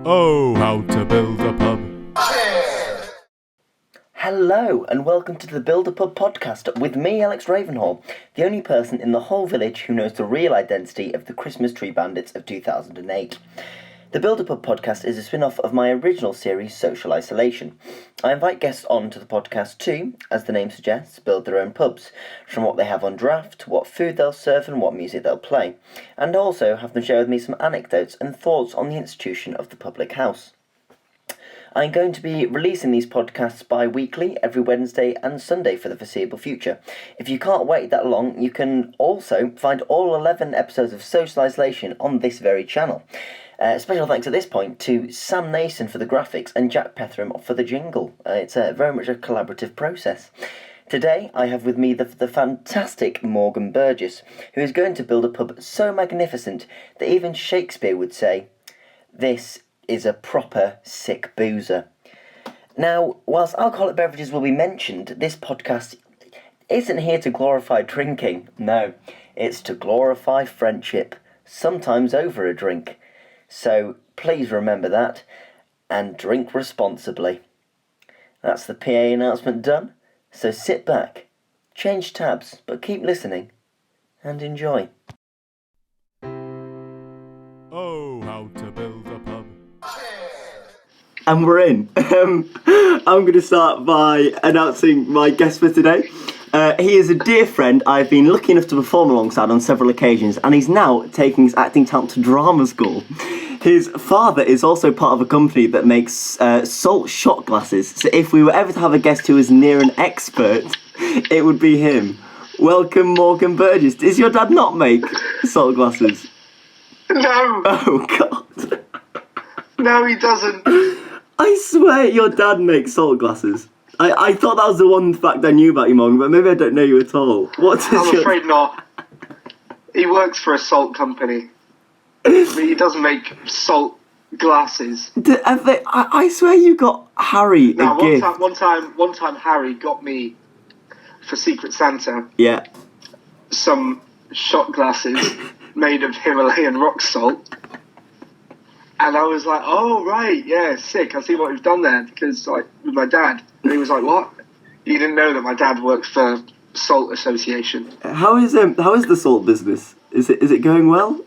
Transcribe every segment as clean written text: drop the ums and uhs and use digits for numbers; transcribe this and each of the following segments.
Oh, how to build a pub. Hello and welcome to the Build a Pub podcast with me, Alex Ravenhall, the only person in the whole village who knows the real identity of the Christmas Tree Bandits of 2008. The Build a Pub podcast is a spin-off of my original series, Social Isolation. I invite guests on to the podcast to, as the name suggests, build their own pubs, from what they have on draft, what food they'll serve and what music they'll play, and also have them share with me some anecdotes and thoughts on the institution of the public house. I'm going to be releasing these podcasts bi-weekly, every Wednesday and Sunday for the foreseeable future. If you can't wait that long, you can also find all 11 episodes of Social Isolation on this very channel. Special thanks at this point to Sam Nason for the graphics and Jack Pethram for the jingle. It's very much a collaborative process. Today I have with me the fantastic Morgan Burgess, who is going to build a pub so magnificent that even Shakespeare would say, "This is a proper sick boozer." Now, whilst alcoholic beverages will be mentioned, this podcast isn't here to glorify drinking. No, it's to glorify friendship, sometimes over a drink. So please remember that, and drink responsibly. That's the PA announcement done, so sit back, change tabs, but keep listening, and enjoy. Oh, how to build a pub. And we're in. I'm going to start by announcing my guest for today. He is a dear friend I've been lucky enough to perform alongside on several occasions, and he's now taking his acting talent to drama school. His father is also part of a company that makes salt shot glasses, so if we were ever to have a guest who is near an expert, it would be him. Welcome, Morgan Burgess. Does your dad not make salt glasses? No. Oh, God. No, he doesn't. I swear your dad makes salt glasses. I thought that was the one fact I knew about you, Morgan, but maybe I don't know you at all. I'm afraid not. He works for a salt company. But he doesn't make salt glasses. I swear you got Harry a gift. One time Harry got me, for Secret Santa, some shot glasses made of Himalayan rock salt. And I was like, oh, right, yeah, sick. I see what you've done there. Because, like, with my dad. And he was like, what? You didn't know that my dad works for Salt Association. How is the salt business? Is it going well?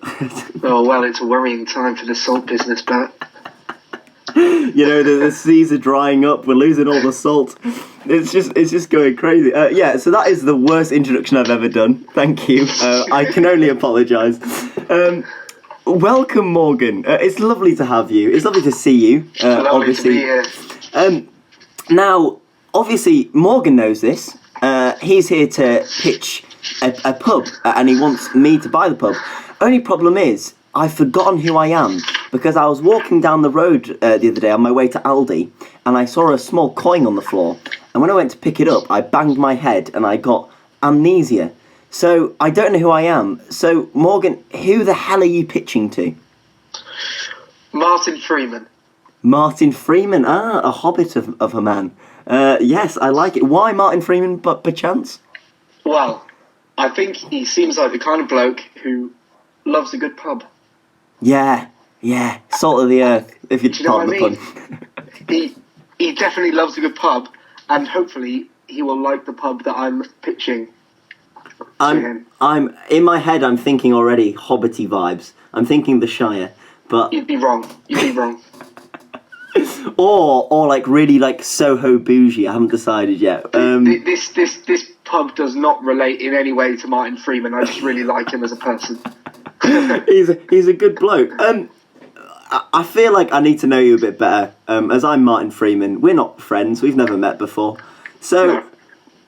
Oh, well, it's a worrying time for the salt business, but... You know, the seas are drying up. We're losing all the salt. It's just going crazy. So that is the worst introduction I've ever done. Thank you. I can only apologise. Welcome, Morgan. It's lovely to have you. It's lovely to see you. Lovely obviously. to be here. Now, obviously, Morgan knows this. He's here to pitch a pub, and he wants me to buy the pub. Only problem is, I've forgotten who I am, because I was walking down the road the other day on my way to Aldi, and I saw a small coin on the floor. And when I went to pick it up, I banged my head, and I got amnesia. So, I don't know who I am. So, Morgan, who the hell are you pitching to? Martin Freeman. Martin Freeman, a hobbit of a man. Yes, I like it. Why Martin Freeman, but perchance? Well, I think he seems like the kind of bloke who loves a good pub. Yeah, salt of the earth, if you pardon the pun. He definitely loves a good pub, and hopefully he will like the pub that I'm pitching. I'm in my head. I'm thinking already hobbity vibes. I'm thinking the Shire, but you'd be wrong. or like really like Soho bougie. I haven't decided yet. This pub does not relate in any way to Martin Freeman. I just really like him as a person. he's a good bloke. I feel like I need to know you a bit better. As I'm Martin Freeman, we're not friends. We've never met before, so. No.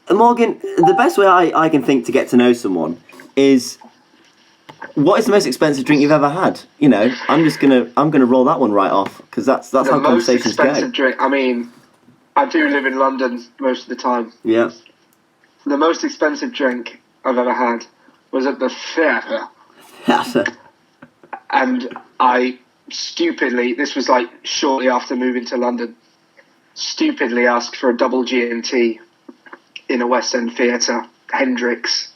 Morgan, the best way I can think to get to know someone is, what is the most expensive drink you've ever had? You know, I'm gonna roll that one right off, because that's how conversations go. The most expensive drink. I mean, I do live in London most of the time. Yeah. The most expensive drink I've ever had was at the theatre. And I stupidly, this was like shortly after moving to London, stupidly asked for a double G&T in a West End theatre, Hendrix.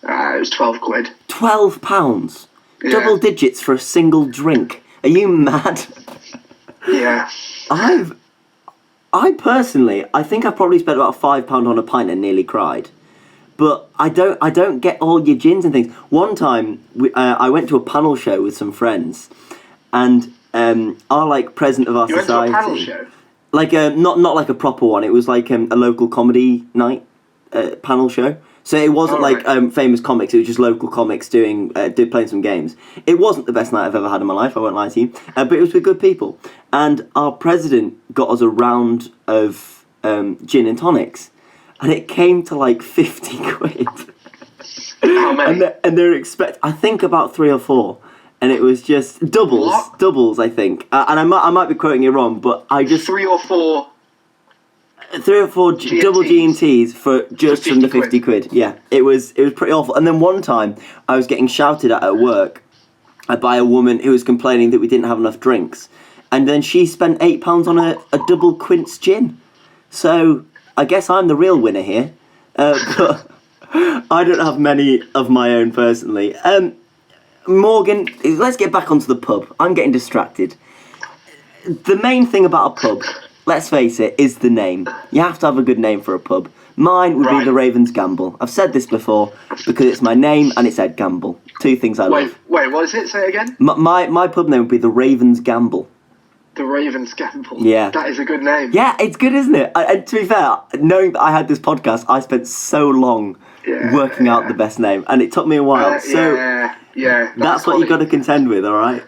It was 12 quid. £12? Yeah. Double digits for a single drink. Are you mad? Yeah. I personally, I think I probably spent about £5 on a pint and nearly cried. But I don't get all your gins and things. One time, I went to a panel show with some friends, and our like president of our society. You went to a panel show? Like not like a proper one. It was like a local comedy night panel show. So it wasn't famous comics. It was just local comics playing some games. It wasn't the best night I've ever had in my life. I won't lie to you. But it was with good people. And our president got us a round of gin and tonics, and it came to like 50 quid. How many? And they're I think about 3 or 4. And it was just doubles. What? Doubles, I think. And I might be quoting it wrong, but I just 3 or 4. 3 or 4 double G&Ts for just under 50 quid. Yeah, it was pretty awful. And then one time, I was getting shouted at work by a woman who was complaining that we didn't have enough drinks. And then she spent £8 on a double quince gin. So I guess I'm the real winner here. But I don't have many of my own personally. Morgan, let's get back onto the pub. I'm getting distracted. The main thing about a pub, let's face it, is the name. You have to have a good name for a pub. Mine would be the Ravens Gamble. I've said this before because it's my name and it's Ed Gamble. 2 things I love. Wait, what is it? Say it again? My pub name would be the Ravens Gamble. The Ravens Gamble. Yeah. That is a good name. Yeah, it's good, isn't it? And to be fair, knowing that I had this podcast, I spent so long working out the best name, and it took me a while. Yeah. That's what you got to contend with, all right?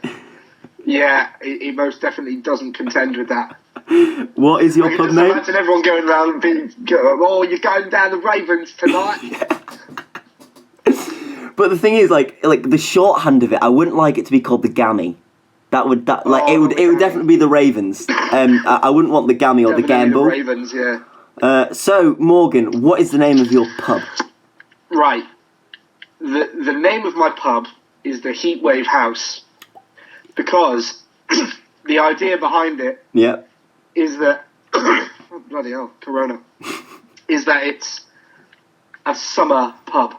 Yeah, he most definitely doesn't contend with that. What is your pub name? Imagine everyone going around and you're going down the Ravens tonight. But the thing is, like the shorthand of it, I wouldn't like it to be called the Gammy. It would definitely be the Ravens. I wouldn't want the Gammy or the Gamble. The Ravens, yeah. So Morgan, what is the name of your pub? Right. The name of my pub is the Heatwave House, because the idea behind it is that oh, bloody hell, Corona, is that it's a summer pub.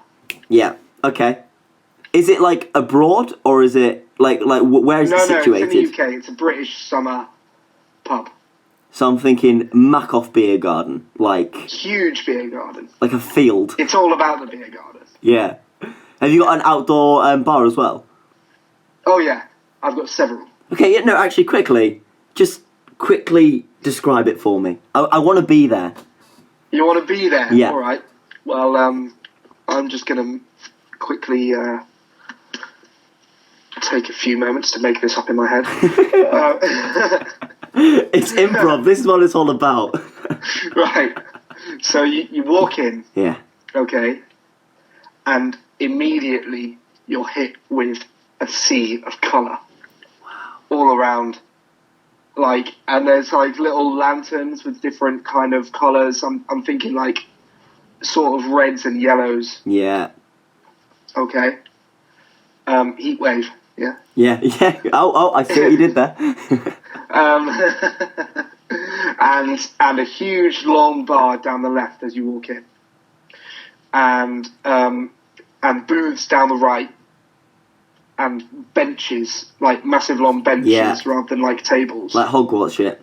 Yeah. Okay. Is it like abroad, or is it like where is it situated? No, it's in the UK. It's a British summer pub. So I'm thinking Macoff Beer Garden, like huge beer garden, like a field. It's all about the beer garden. Yeah. Have you got an outdoor bar as well? Oh yeah, I've got several. Okay, yeah, no, actually, quickly describe it for me. I want to be there. You want to be there? Yeah. All right. Well, I'm just gonna quickly take a few moments to make this up in my head. It's improv. This is what it's all about. Right. So you walk in. Yeah. Okay. And immediately you're hit with a sea of colour. Wow. All around. And there's little lanterns with different kind of colours. I'm thinking sort of reds and yellows. Yeah. Okay. Heatwave. Yeah. Yeah. Oh, I see what you did there. And a huge long bar down the left as you walk in, and booths down the right, and benches, massive long benches rather than tables, like Hogwarts shit.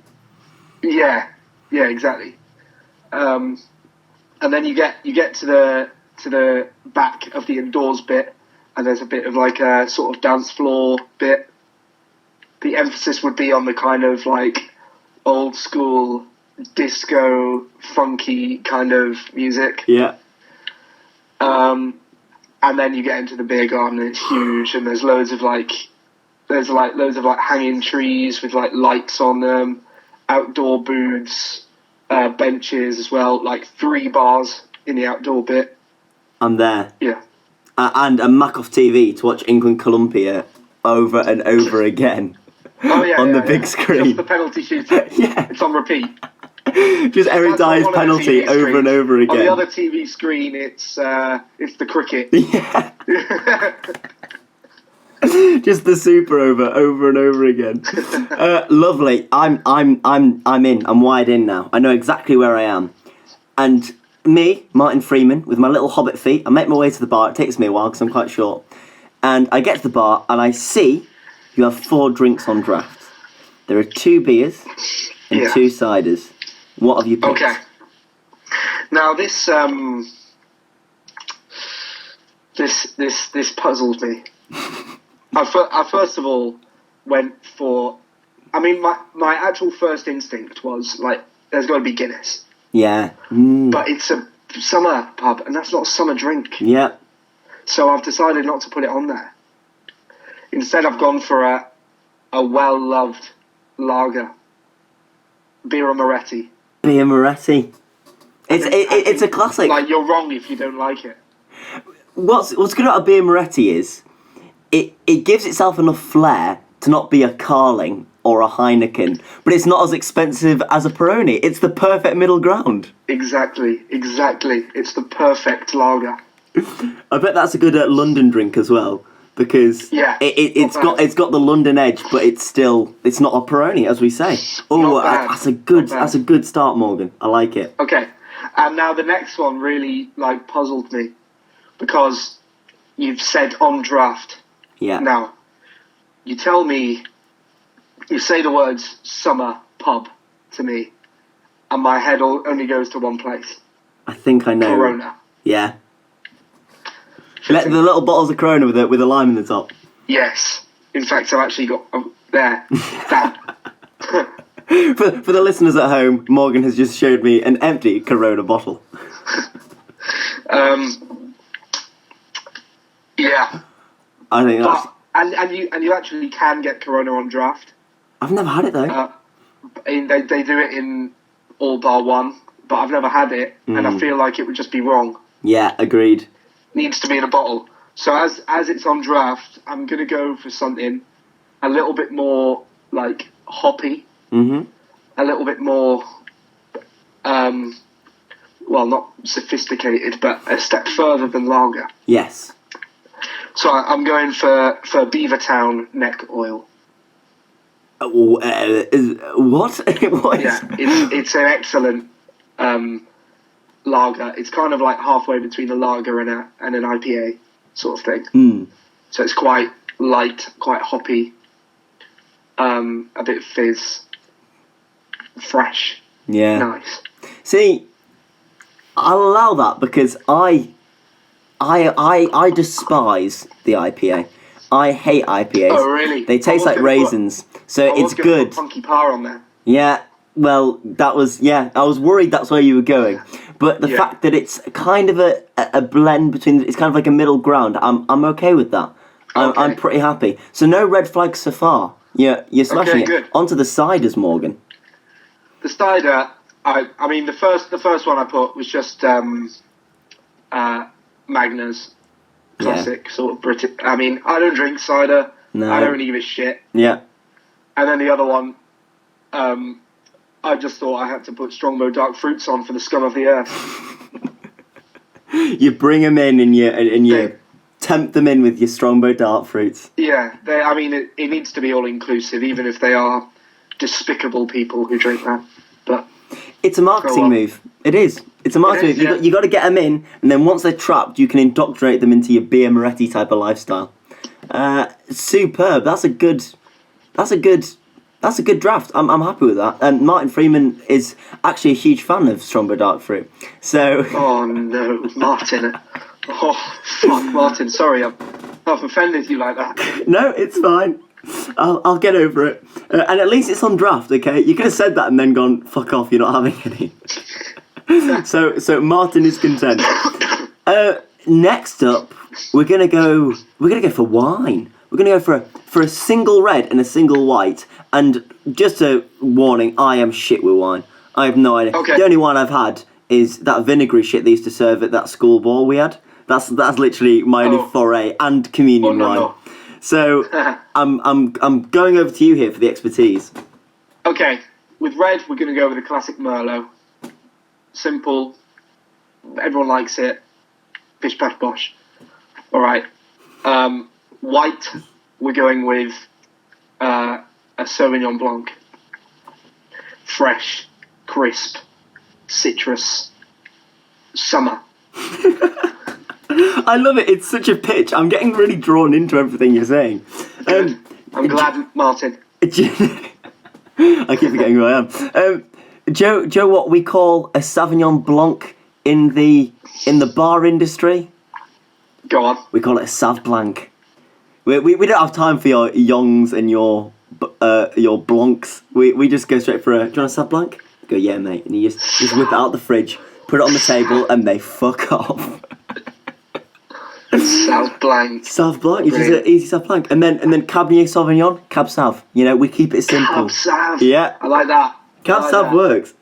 Yeah, exactly. And then you get to the back of the indoors bit, and there's a bit of a sort of dance floor bit. The emphasis would be on the kind of old school disco funky kind of music. Yeah. And then you get into the beer garden, and it's huge, and there's loads of hanging trees with lights on them, outdoor booths, benches as well, 3 bars in the outdoor bit. I'm there. Yeah. And a Macoff TV to watch England-Columbia over and over again. Oh, yeah, on the big screen. Just the penalty shooting. Yeah. It's on repeat. Just Eric Dyer's penalty over and over again. On the other TV screen, it's the cricket. Yeah. Just the super over and over again. Lovely. I'm in. I'm wired in now. I know exactly where I am. And me, Martin Freeman, with my little hobbit feet, I make my way to the bar. It takes me a while because I'm quite short. And I get to the bar and I see you have 4 drinks on draft. There are 2 beers and 2 ciders. What have you picked? Okay. Now this this puzzled me. I first of all went for. I mean, my actual first instinct was like, there's got to be Guinness. Yeah. But it's a summer pub, and that's not a summer drink. Yeah. So I've decided not to put it on there. Instead, I've gone for a well-loved lager. Birra Moretti. Birra Moretti. It's a classic. Like, you're wrong if you don't like it. What's good about a Birra Moretti is it gives itself enough flair to not be a Carling or a Heineken, but it's not as expensive as a Peroni. It's the perfect middle ground. Exactly. It's the perfect lager. I bet that's a good London drink as well, because it's got the London edge, but it's not a Peroni, as we say. Oh, that's a good start, Morgan. I like it. Okay, and now the next one really puzzled me, because you've said on draft. Yeah. Now, you tell me, you say the words summer pub to me, and my head only goes to one place. I think I know. Corona. Yeah. The little bottles of Corona with a lime in the top. Yes. In fact, I've actually got there. That. For the listeners at home, Morgan has just showed me an empty Corona bottle. Yeah. I think that's. And you actually can get Corona on draft. I've never had it though. They do it in all bar one, but I've never had it, and I feel like it would just be wrong. Yeah, agreed. Needs to be in a bottle. So as it's on draft, I'm gonna go for something a little bit more hoppy. Mm-hmm. A little bit more, not sophisticated, but a step further than lager. Yes. So I'm going for Beavertown neck oil. What? What Yeah, it's an excellent lager. It's kind of like halfway between a lager and an IPA sort of thing. Mm. So it's quite light, quite hoppy, a bit of fizz, fresh. Yeah. Nice. See, I'll allow that because I despise the IPA. I hate IPAs. Oh, really? They taste like raisins. So it's good. Put Funky Power on there. Yeah. Well, I was worried that's where you were going. But the fact that it's kind of a blend between, it's kind of like a middle ground, I'm okay with that. I'm pretty happy. So no red flags so far. You're smashing it. Good. Onto the ciders, Morgan. The cider, I mean, the first one I put was just Magna's classic sort of British. I mean, I don't drink cider. No. I don't really give a shit. Yeah. And then the other one, I just thought I had to put Strongbow Dark Fruits on for the scum of the earth. You bring them in and you tempt them in with your Strongbow Dark Fruits. Yeah, it needs to be all inclusive, even if they are despicable people who drink that. But it's a marketing move. It is. It's a marketing move. You got to get them in, and then once they're trapped, you can indoctrinate them into your Birra Moretti type of lifestyle. Superb. That's a good draft. I'm happy with that. And Martin Freeman is actually a huge fan of Strongbow Dark Fruit. So. Oh no, Martin. Oh fuck, Martin. Sorry, I've offended you like that. No, it's fine. I'll get over it. And at least it's on draft, okay? You could have said that and then gone, fuck off, you're not having any. So Martin is content. Next up, we're gonna go for wine. We're gonna go for a single red and a single white. And just a warning, I am shit with wine. I have no idea. Okay. The only wine I've had is that vinegary shit they used to serve at that school ball we had. That's literally my only foray and communion wine. No. So I'm going over to you here for the expertise. Okay, with red we're going to go with a classic Merlot. Simple, everyone likes it. Bish bash bosh. All right. White we're going with a Sauvignon Blanc. Fresh, crisp, citrus, summer. I love it. It's such a pitch. I'm getting really drawn into everything you're saying. I'm glad, Martin. Do I keep forgetting who I am. Joe, what we call a Sauvignon Blanc in the bar industry? Go on. We call it a Sav Blanc. We don't have time for your Youngs and your Blancs. We just go straight for a. Do you want a Sav Blanc? Go, yeah, mate. And you just whip it out the fridge, put it on the table, and they fuck off. Sav Blanc. Sav Blanc, it's just an easy Sav Blanc. And then Cabernet Sauvignon, Cab Sav. You know, we keep it simple. Cab Sav. Yeah. I like that. Cab Sav works.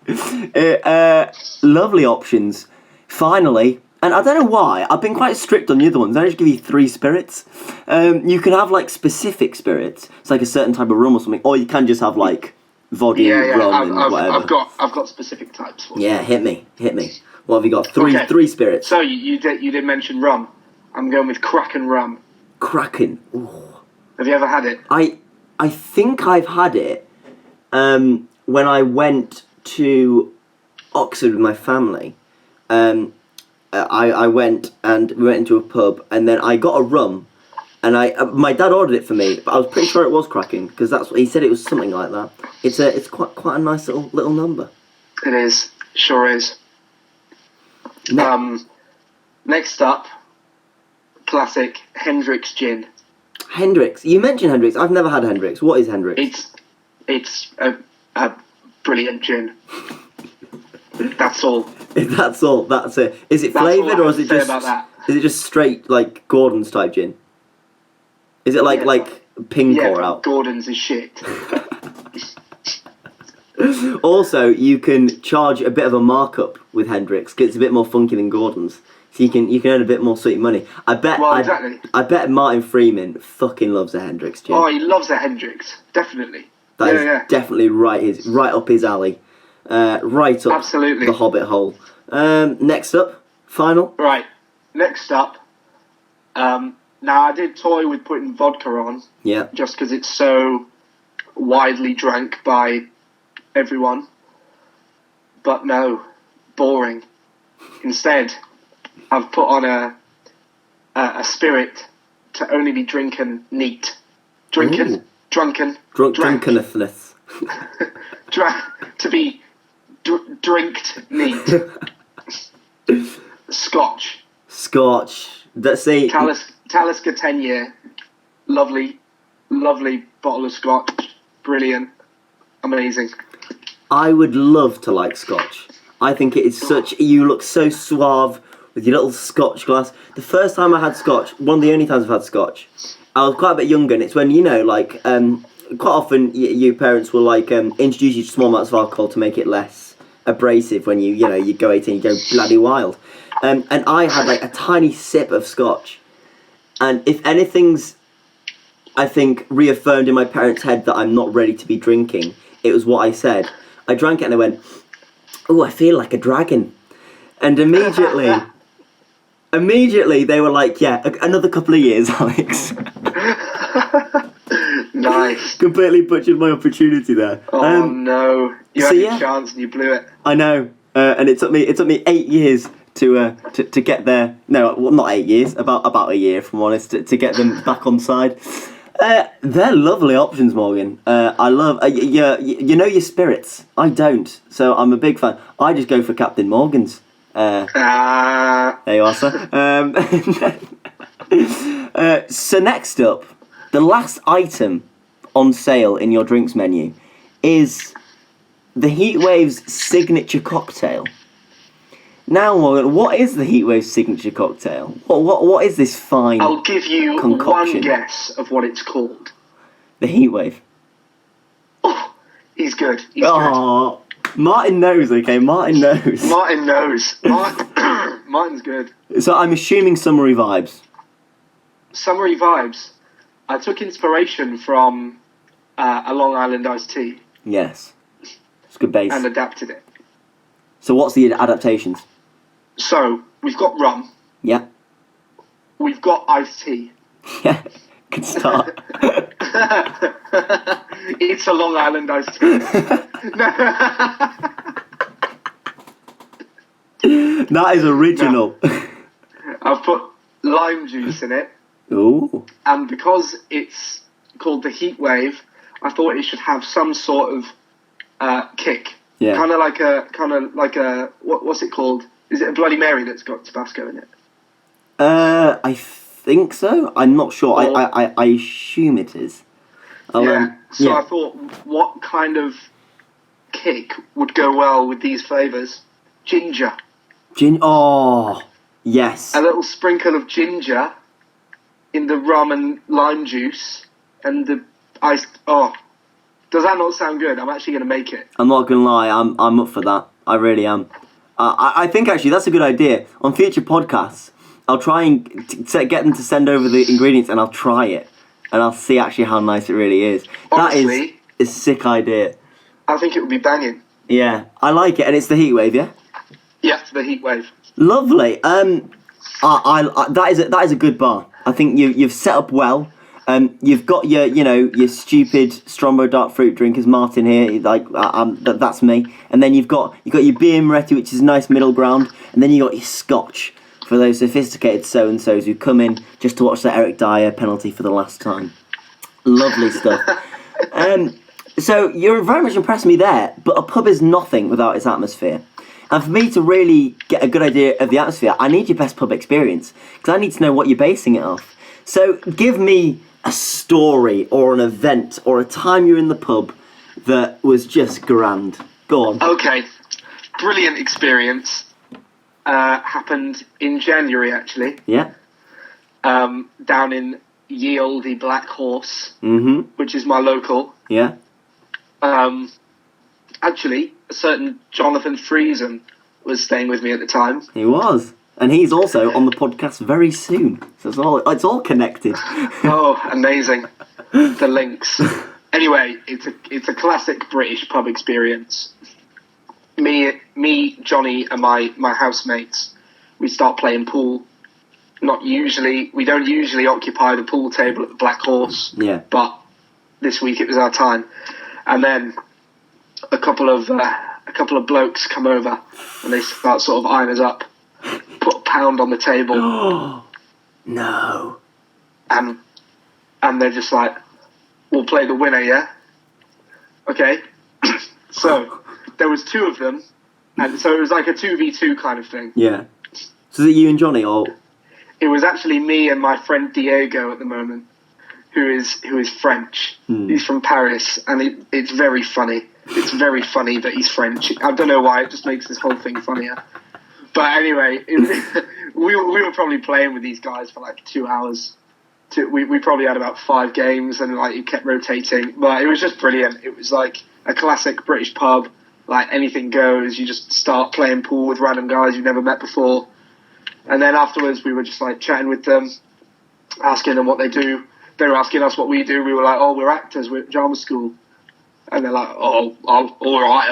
Lovely options. Finally, and I don't know why, I've been quite strict on the other ones. I just give you 3 spirits. You can have like specific spirits. It's like a certain type of rum or something. Or you can just have like vodka, rum, and whatever. I've got specific types for you. Yeah, hit me. What have you got? Three spirits. So you did mention rum. I'm going with Kraken rum. Kraken. Ooh. Have you ever had it? I think I've had it when I went to Oxford with my family. I went and we went into a pub, and then I got a rum, and my dad ordered it for me, but I was pretty sure it was Kraken because that's what he said. It was something like that. It's quite a nice little number. It is. Sure is. Next up, classic Hendrick's gin. Hendrick's. You mentioned Hendrick's. I've never had Hendrick's. What is Hendrick's? It's a brilliant gin. That's all. That's all. That's it. Is it flavoured or is it just straight like Gordon's type gin? Is it like pink or out? Gordon's is shit. Also, you can charge a bit of a markup with Hendrick's because it's a bit more funky than Gordon's. So you can earn a bit more sweet money. I bet. Well, exactly. I bet Martin Freeman fucking loves a Hendrick's gin. Oh, he loves a Hendrick's, definitely. That is definitely right up his alley. Right up Absolutely. the hobbit hole. Next up, final. Right. Next up. Now I did toy with putting vodka on. Yeah. Just because it's so widely drank by everyone. But no, boring. Instead, I've put on a spirit to only be drinking neat. Drunken. Drunkeneth. To be drinked neat. Scotch. That's a Talisker 10-year. Lovely bottle of Scotch. Brilliant. Amazing. I would love to like Scotch. I think it is such. You look so suave with your little Scotch glass. The first time I had Scotch, one of the only times I've had Scotch, I was quite a bit younger, and it's when, quite often your parents will introduce you to small amounts of alcohol to make it less abrasive when you go 18, you go bloody wild. And I had a tiny sip of Scotch, and if anything's, I think, reaffirmed in my parents' head that I'm not ready to be drinking, it was what I said. I drank it and I went, "Oh, I feel like a dragon," and immediately they were like, "Yeah, another couple of years, Alex." Nice. Completely butchered my opportunity there. Oh no! You had your chance and you blew it. I know, and it took me 8 years to get there. No, well, not 8 years. About a year, if I'm honest, to get them back on side. They're lovely options, Morgan. I love you know your spirits. I don't, so I'm a big fan. I just go for Captain Morgan's. There you are, sir. So next up, the last item on sale in your drinks menu is the Heatwave's signature cocktail. Now, Morgan, what is the Heatwave's signature cocktail? What is this fine I'll give you concoction? one guess of what it's called. The Heatwave. Oh, he's good. Oh, Martin knows, okay? Martin knows. Martin's good. So I'm assuming Summery Vibes. Summery Vibes. I took inspiration from a Long Island iced tea. Yes. It's good base. And adapted it. So what's the adaptations? So, we've got rum. Yeah. We've got iced tea. Yeah, good start. It's a Long Island iced tea. That is original. No. I've put lime juice in it. Ooh. And because it's called the Heatwave, I thought it should have some sort of kick. Yeah. Kind of like a what's it called? Is it a Bloody Mary that's got Tabasco in it? I think so. I'm not sure. Or- I assume it is. I thought, what kind of kick would go well with these flavours? Ginger. Oh, yes. A little sprinkle of ginger in the rum and lime juice and the iced. Oh, does that not sound good? I'm actually going to make it. I'm not gonna lie. I'm up for that. I really am. I think actually that's a good idea. On future podcasts, I'll try and get them to send over the ingredients, and I'll try it, and I'll see actually how nice it really is. Honestly, that is a sick idea. I think it would be banging. Yeah, I like it, and it's the heat wave, yeah. Yeah, the heat wave. Lovely. That is a good bar. I think you've set up well. You've got your stupid Strombo dark fruit drinkers, Martin here. That's me. And then you've got your beer Moretti, which is a nice middle ground. And then you got your Scotch for those sophisticated so and so's who come in just to watch the Eric Dyer penalty for the last time. Lovely stuff. So you're very much impressed me there. But a pub is nothing without its atmosphere. And for me to really get a good idea of the atmosphere, I need your best pub experience, because I need to know what you're basing it off. So give me a story or an event or a time you're in the pub that was just grand. Go on. Okay, brilliant experience. Happened in January, actually. Yeah. Down in Ye Olde Black Horse, which is my local. Yeah. Actually, a certain Jonathan Friesen was staying with me at the time. He was. And he's also on the podcast very soon. So it's all connected. Oh, amazing. The links. Anyway, it's a classic British pub experience. Me, Johnny, and my housemates, we start playing pool. We don't usually occupy the pool table at the Black Horse. Yeah. But this week it was our time. And then a couple of blokes come over and they start sort of eyeing us up. Put a pound on the table. No. And they're just like, we'll play the winner, yeah? Okay. So there was two of them, and so it was like a 2v2 kind of thing. Yeah. So is it you and Johnny, or? It was actually me and my friend Diego at the moment, who is French. He's from Paris, and it's very funny. It's very funny that he's French. I don't know why, it just makes this whole thing funnier. But anyway, we were probably playing with these guys for like 2 hours. We probably had about 5 games, and like it kept rotating. But it was just brilliant. It was like a classic British pub. Like anything goes. You just start playing pool with random guys you've never met before. And then afterwards, we were just like chatting with them, asking them what they do. They were asking us what we do. We were like, oh, we're actors. We're at drama school. And they're like, oh, all right.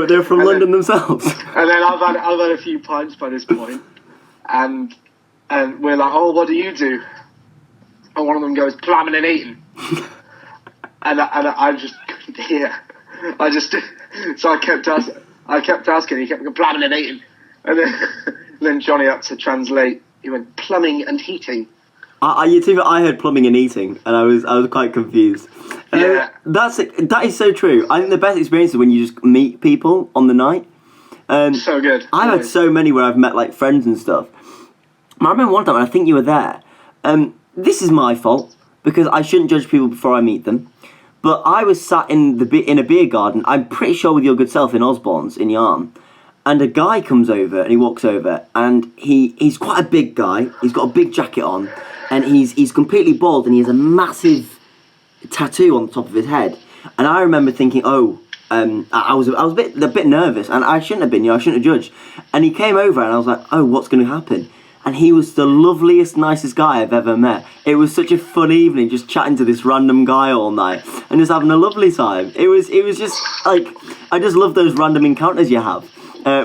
They're from London themselves. And then I've had a few pints by this point, and we're like, oh, what do you do? And one of them goes, plumbing and eating. and I just couldn't hear. So I kept asking. He kept going, plumbing and eating. And then Johnny had to translate. He went, plumbing and heating. I heard plumbing and eating, and I was quite confused. Yeah. That is so true. I think the best experience is when you just meet people on the night. So good. I've had so many where I've met like friends and stuff. I remember one time, and I think you were there. This is my fault because I shouldn't judge people before I meet them. But I was sat in a beer garden. I'm pretty sure with your good self in Osborne's in Yarm. And a guy comes over and he walks over, and he's quite a big guy. He's got a big jacket on, and he's completely bald, and he has a massive tattoo on the top of his head. And I remember thinking, I was a bit nervous, and I shouldn't have been. I shouldn't have judged. And he came over, and I was like, oh, what's going to happen? And he was the loveliest, nicest guy I've ever met. It was such a fun evening, just chatting to this random guy all night and just having a lovely time. It was just like, I just love those random encounters you have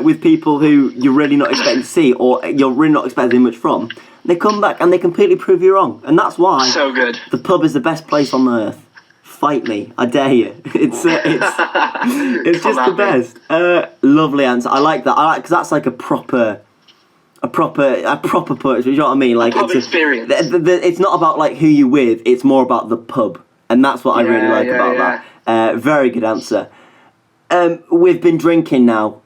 with people who you're really not expecting to see, or you're really not expecting much from. They come back and they completely prove you wrong, and that's why so good. The pub is the best place on earth. Fight me, I dare you. It's just the best. Lovely answer. I like that. Because that's like a proper pub. You know what I mean? Like pub experience. It's not about like who you with. It's more about the pub. And that's what I really like about that. Very good answer. We've been drinking now.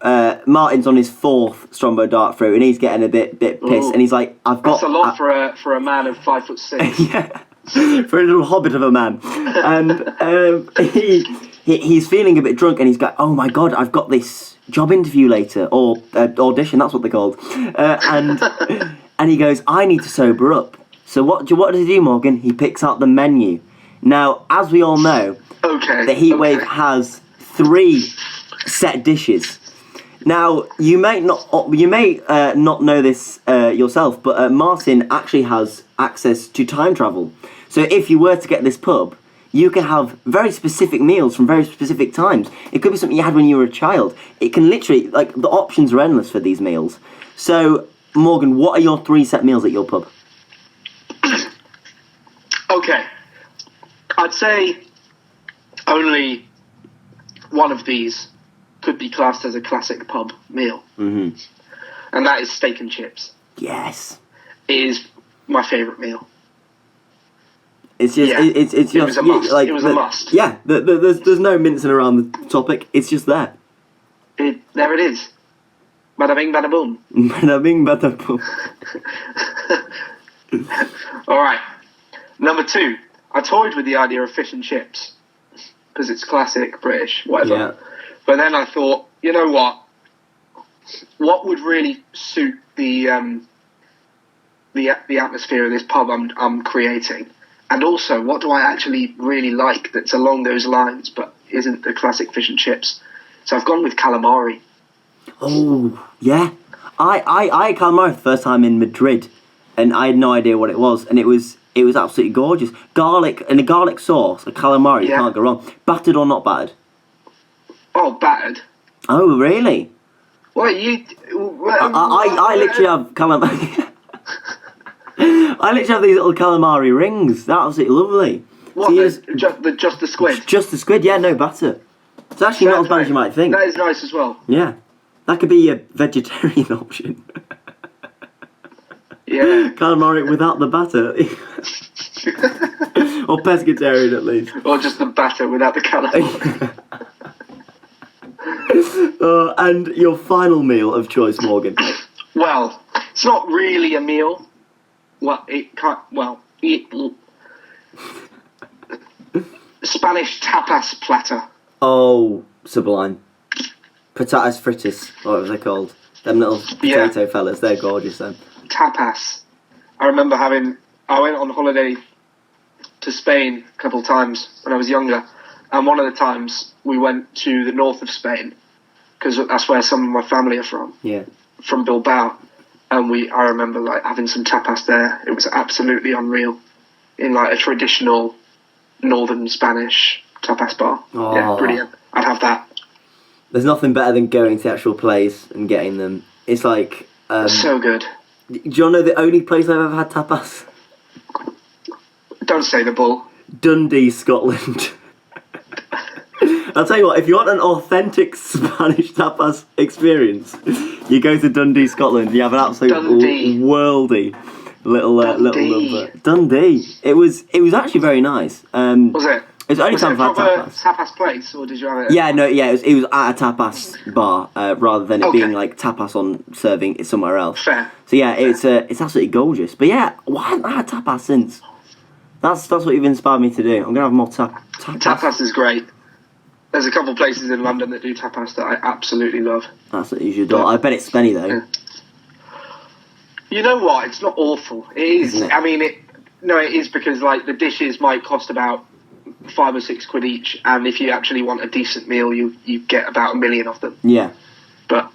Martin's on his 4th Strongbow dark fruit, and he's getting a bit pissed. And he's like, That's a lot for a man of 5'6". Yeah, for a little hobbit of a man. And he's feeling a bit drunk, and he's got, oh my God, I've got this job interview later, or audition, that's what they're called. And he goes, I need to sober up. So what does he do, Morgan? He picks out the menu. Now, as we all know, the Heatwave has 3 set dishes. Now, you may not know this yourself, but Martin actually has access to time travel. So if you were to get this pub, you can have very specific meals from very specific times. It could be something you had when you were a child. It can literally, like, the options are endless for these meals. So, Morgan, what are your 3 set meals at your pub? Okay. I'd say only one of these could be classed as a classic pub meal. Mm-hmm. And that is steak and chips. Yes. It is my favourite meal. It's just, it's just, it was a must. Like, it was a must. Yeah, there's no mincing around the topic. It's just there. There it is. Bada bing, bada boom. Bada bing, bada boom. All right. Number 2. I toyed with the idea of fish and chips because it's classic British, whatever. Yeah. But then I thought, you know what? What would really suit the atmosphere of this pub I'm creating? And also, what do I actually really like that's along those lines but isn't the classic fish and chips? So I've gone with calamari. Oh, yeah. I had calamari the first time in Madrid, and I had no idea what it was, and it was absolutely gorgeous. Garlic and a garlic sauce, a calamari, you can't go wrong. Battered or not battered? Oh, battered. Oh, really? Well, I literally have calamari. I literally have these little calamari rings. They're absolutely lovely. What, just the squid? Just the squid, yeah, no batter. It's actually not as bad as you might think. That is nice as well. Yeah. That could be a vegetarian option. Yeah. Calamari without the batter. Or pescatarian at least. Or just the batter without the calamari. And your final meal of choice, Morgan? Well, it's not really a meal. Well, Spanish tapas platter. Oh, sublime. Patatas fritas, what was they called? Them little potato fellas, they're gorgeous then. Tapas. I remember I went on holiday to Spain a couple of times when I was younger, and one of the times we went to the north of Spain, because that's where some of my family are from. Yeah. From Bilbao. And I remember like having some tapas there. It was absolutely unreal. In like a traditional northern Spanish tapas bar. Oh. Yeah, brilliant. I'd have that. There's nothing better than going to the actual place and getting them. It's like... so good. Do you know the only place I've ever had tapas? Don't say the bull. Dundee, Scotland. I'll tell you what, if you want an authentic Spanish tapas experience, you go to Dundee, Scotland. You have an absolute worldy little number. Dundee. It was actually very nice. Was it? It's the only time I've had tapas. Tapas place, or did you have it? It was at a tapas bar rather than it being like tapas on serving it somewhere else. Fair. So yeah, it's absolutely gorgeous. But yeah, why haven't I had tapas since? That's what you've inspired me to do. I'm gonna have more tapas. Tapas is great. There's a couple of places in London that do tapas that I absolutely love. That's what you should do. I bet it's spenny though. Yeah. You know what? It's not awful. It is. Isn't it? I mean, it is because like the dishes might cost about £5 or £6 each, and if you actually want a decent meal, you get about 1 million of them. Yeah. But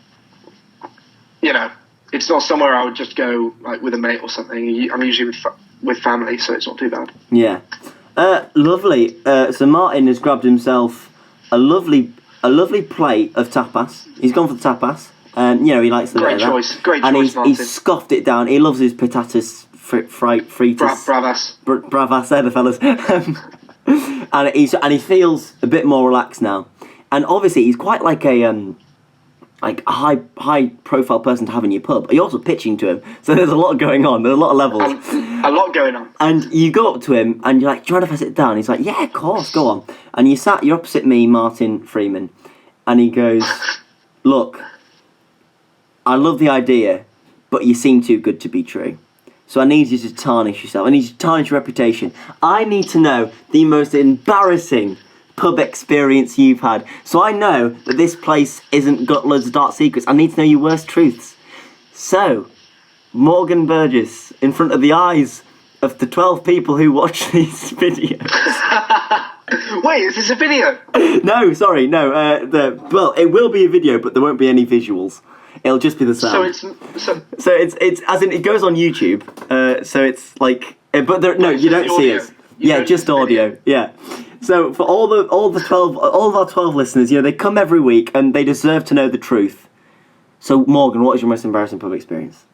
it's not somewhere I would just go like with a mate or something. I'm usually with family, so it's not too bad. Yeah. Lovely. So Martin has grabbed himself a lovely plate of tapas. He's gone for the tapas. He likes the great choice. Great and choice, Martin. He's scoffed it down. He loves his patatas fritas. Bravas. Bravas, they're the fellas. And he feels a bit more relaxed now. And obviously, he's quite like a like a high profile person to have in your pub. You're also pitching to him, so there's a lot going on. There's a lot of levels. A lot going on. And you go up to him and you're like, "Do you mind if I sit down?" He's like, "Yeah, of course, go on." And you're opposite me, Martin Freeman, and he goes, "Look, I love the idea, but you seem too good to be true. So I need you to tarnish yourself. I need you to tarnish your reputation. I need to know the most embarrassing pub experience you've had. So I know that this place isn't got loads of dark secrets. I need to know your worst truths." So, Morgan Burgess, in front of the eyes of the 12 people who watch these videos. Wait, is this a video? No, sorry, no. Well, it will be a video, but there won't be any visuals. It'll just be the sound. So it's as in it goes on YouTube. So it's like, but you don't see us. Yeah, just audio. Yeah. So for all of our 12 listeners, they come every week and they deserve to know the truth. So Morgan, what is your most embarrassing pub experience?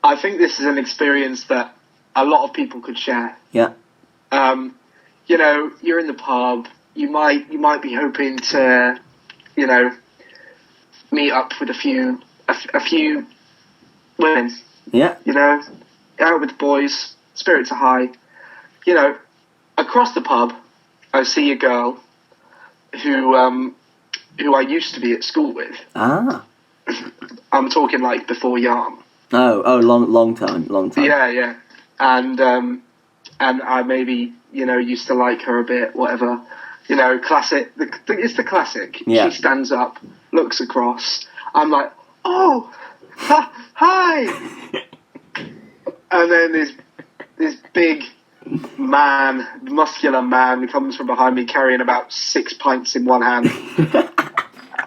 I think this is an experience that a lot of people could share. Yeah. You're in the pub. You might be hoping to, meet up with a few women. Yeah. Out with the boys. Spirits are high. Across the pub, I see a girl who I used to be at school with. Ah. I'm talking like before Yarn. Oh, long time. Yeah. And I maybe, used to like her a bit, whatever. Classic. It's the classic. Yeah. She stands up, looks across. I'm like, "Oh, hi." And then this big man, muscular man, comes from behind me carrying about 6 pints in one hand.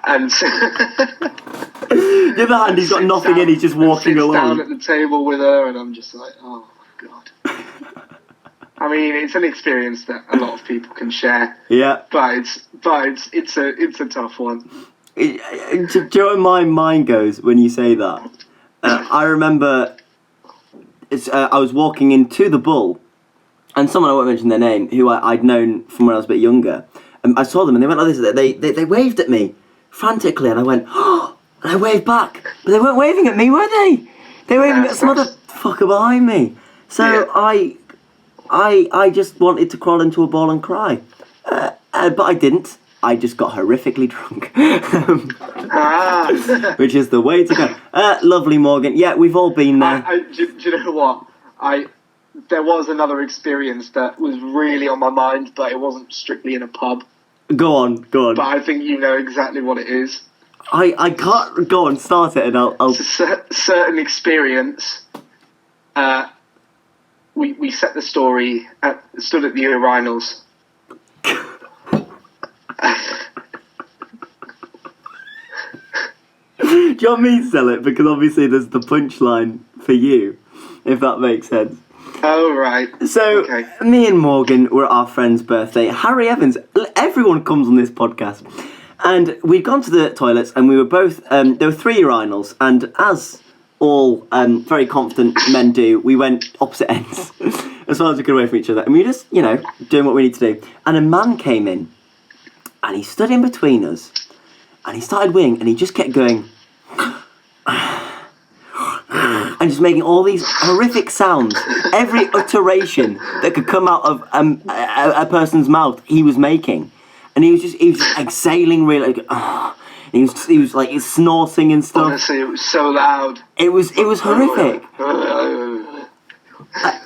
And the other hand, he's got nothing in, he's just walking along. Down at the table with her, and I'm just like, oh my God. I mean, it's an experience that a lot of people can share. Yeah. But it's a tough one. Do you know where my mind goes when you say that? I remember I was walking into the Bull, and someone, I won't mention their name, who I'd known from when I was a bit younger, I saw them and they went like this. They waved at me frantically, and I went, "Oh!" And I waved back, but they weren't waving at me, were they? They were waving at some other fucker behind me. So yeah. I just wanted to crawl into a ball and cry, but I didn't. I just got horrifically drunk, which is the way to go. Lovely, Morgan. Yeah, we've all been there. Do you know what? There was another experience that was really on my mind, but it wasn't strictly in a pub. Go on. But I think you know exactly what it is. I can't go on. Start it, and I'll. It's a certain experience. We set the story. Stood at the urinals. Do you want me to sell it? Because obviously there's the punchline for you, if that makes sense. Oh, right. So, okay. Me and Morgan were at our friend's birthday. Harry Evans, everyone comes on this podcast. And we'd gone to the toilets and we were both, there were 3 urinals. And as all very confident men do, we went opposite ends as far as we could away from each other. And we were just, doing what we need to do. And a man came in and he stood in between us and he started weeing and he just kept going and just making all these horrific sounds. Every iteration that could come out of a person's mouth, he was making, and he was just exhaling really. He was like snorting and stuff. Honestly, it was so loud. It was horrific.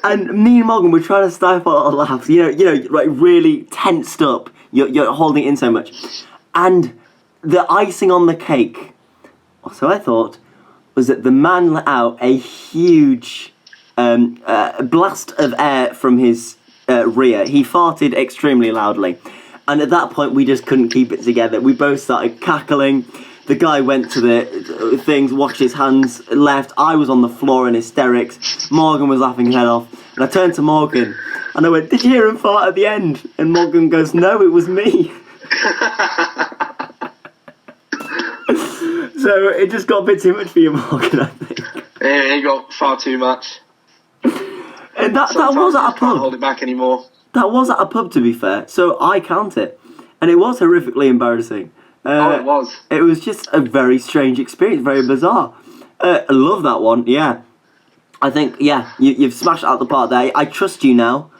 And me and Morgan were trying to stifle our laughs. Like really tensed up. You're holding it in so much, and the icing on the cake. So I thought, was that the man let out a huge blast of air from his rear. He farted extremely loudly. And at that point, we just couldn't keep it together. We both started cackling. The guy went to the things, washed his hands, left. I was on the floor in hysterics. Morgan was laughing her head off. And I turned to Morgan and I went, "Did you hear him fart at the end?" And Morgan goes, "No, it was me." So it just got a bit too much for you, Morgan, I think. It got far too much. And that was at a pub. Can't hold it back anymore. That was at a pub, to be fair, so I count it. And it was horrifically embarrassing. It was. It was just a very strange experience, very bizarre. I love that one, yeah. I think, you've smashed it out the park there. I trust you now.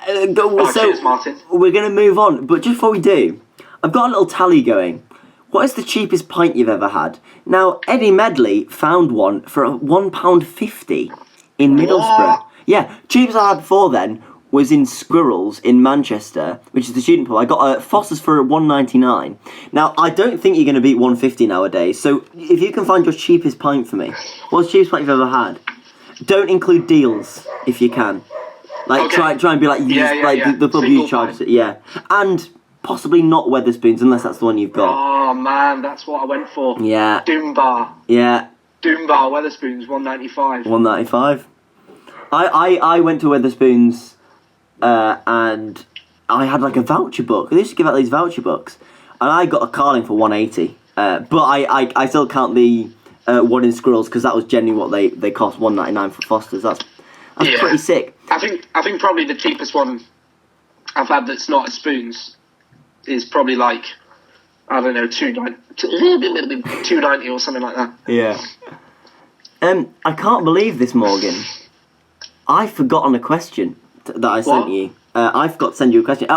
Cheers, Martin. We're going to move on, but just before we do, I've got a little tally going. What is the cheapest pint you've ever had? Now, Eddie Medley found one for £1.50 in Middlesbrough. What? Yeah, cheapest I had before then was in Squirrels in Manchester, which is the student pub. I got Foster's for £1.99. Now, I don't think you're going to beat £1.50 nowadays, so if you can find your cheapest pint for me, what's the cheapest pint you've ever had? Don't include deals, if you can. Like, okay. try and be like, the pub you charge it, yeah. And possibly not Wetherspoons, unless that's the one you've got. Oh, man, that's what I went for. Yeah. Doom Bar. Yeah. Doom Bar, Wetherspoons, £1.95. £1.95. I went to Wetherspoons... and I had like a voucher book. They used to give out these voucher books, and I got a Carling for £1.80. But I still count the one in Squirrels because that was generally what they cost, £1.99 for Foster's. That's pretty sick. I think probably the cheapest one I've had that's not at Spoons is probably like, I don't know, £2.90 or something like that. Yeah. I can't believe this, Morgan. I've forgotten a question that I sent you. I forgot to send you a question.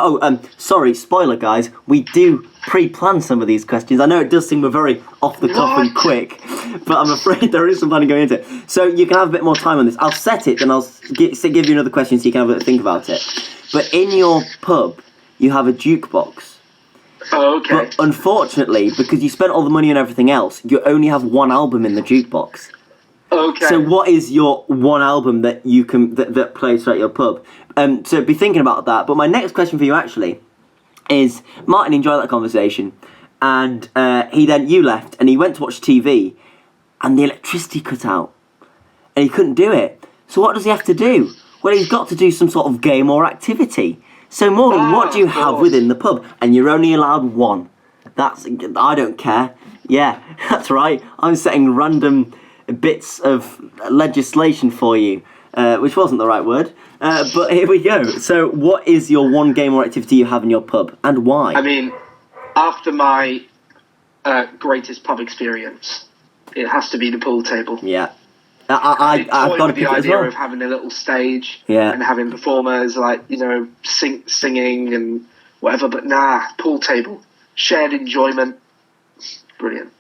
Sorry, spoiler, guys. We do pre-plan some of these questions. I know it does seem we're very off the cuff and quick, but I'm afraid there is some planning going into it. So you can have a bit more time on this. I'll set it, then I'll give you another question so you can have a think about it. But in your pub, you have a jukebox. Oh, okay. But unfortunately, because you spent all the money on everything else, you only have one album in the jukebox. Okay. So what is your one album that you can that plays throughout your pub? So be thinking about that. But my next question for you actually is, Martin enjoyed that conversation, and you left and he went to watch TV, and the electricity cut out, and he couldn't do it. So what does he have to do? Well, he's got to do some sort of game or activity. So Morgan, what do you have within the pub? And you're only allowed one. I don't care. Yeah, that's right. I'm setting random bits of legislation for you, which wasn't the right word, but here we go. So what is your one game or activity you have in your pub, and why? I mean, after my greatest pub experience, it has to be the pool table. Yeah. I've got to pick it as well. The idea of having a little stage, yeah, and having performers like, singing and whatever, but pool table, shared enjoyment, brilliant.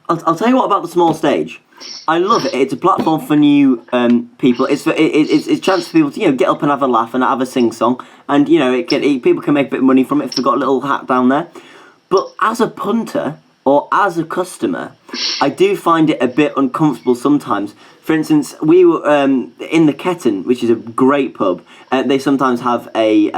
I'll tell you what about the small stage. I love it. It's a platform for new people. It's a chance for people to get up and have a laugh and have a sing song, and people can make a bit of money from it if they've got a little hat down there. But as a punter or as a customer, I do find it a bit uncomfortable sometimes. For instance, we were in the Ketton, which is a great pub. They sometimes have a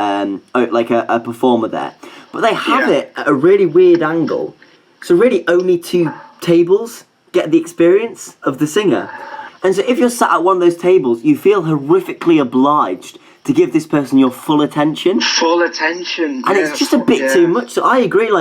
performer there, but they have it at a really weird angle. So really, only two tables get the experience of the singer. And so if you're sat at one of those tables, you feel horrifically obliged to give this person your full attention. Full attention. And it's just a bit too much. So I agree,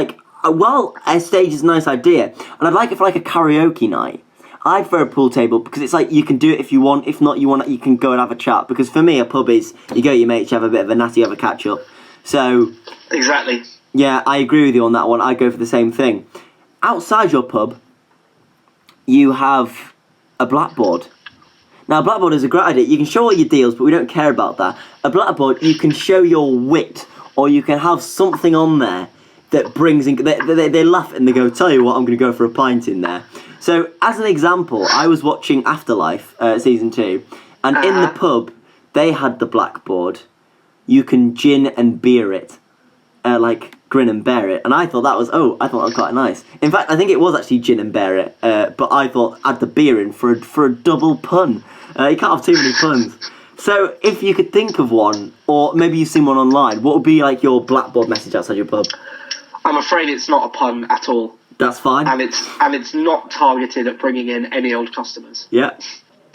while a stage is a nice idea, and I'd like it for a karaoke night, I'd prefer a pool table because it's you can do it if you want. If not, you can go and have a chat. Because for me, a pub is, you go to your mates, you have a bit of a natty, you have a catch up. So... Exactly. Yeah, I agree with you on that one. I'd go for the same thing. Outside your pub, you have a blackboard. Now, a blackboard is a great idea. You can show all your deals, but we don't care about that. A blackboard, you can show your wit, or you can have something on there that brings in... They laugh and they go, tell you what, I'm going to go for a pint in there. So, as an example, I was watching Afterlife, Season 2, and in the pub, they had the blackboard. You can gin and beer it. Grin and bear it, and I thought that was quite nice. In fact, I think it was actually gin and bear it, but I thought add the beer in for a double pun. You can't have too many puns. So if you could think of one, or maybe you've seen one online, what would be your blackboard message outside your pub? I'm afraid it's not a pun at all. That's fine. And it's not targeted at bringing in any old customers. Yeah.